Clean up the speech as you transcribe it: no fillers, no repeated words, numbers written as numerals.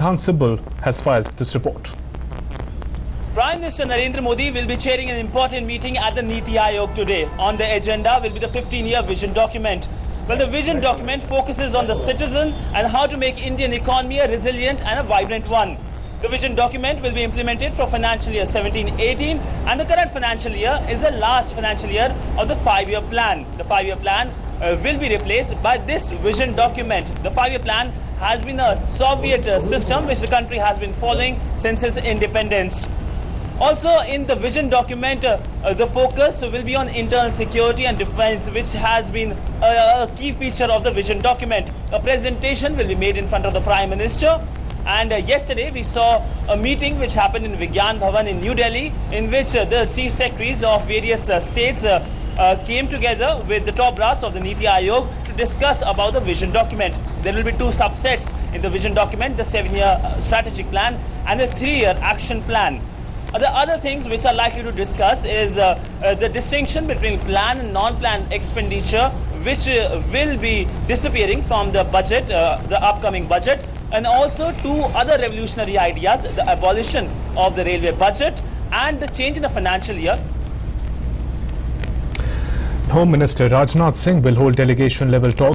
Pradhan Sibal has filed this report. Prime Minister Narendra Modi will be chairing an important meeting at the Niti Aayog today. On the agenda will be the 15-year vision document. Well, the vision document focuses on the citizen and how to make Indian economy a resilient and a vibrant one. The vision document will be implemented for financial year 17-18, and the current financial year is the last financial year of the 5-year plan. The 5-year plan will be replaced by this vision document. The 5-year plan has been a Soviet system which the country has been following since its independence. Also, in the vision document, the focus will be on internal security and defense, which has been a key feature of the vision document. A presentation will be made in front of the Prime Minister. And yesterday we saw a meeting which happened in Vigyan Bhavan in New Delhi, in which the chief secretaries of various states came together with the top brass of the Niti Aayog to discuss about the vision document. There will be two subsets in the vision document: the 7-year strategic plan and the 3-year action plan. The other things which are likely to discuss is the distinction between plan and non-plan expenditure, which will be disappearing from the budget, the upcoming budget, and also two other revolutionary ideas: the abolition of the railway budget and the change in the financial year. Home Minister Rajnath Singh will hold delegation level talks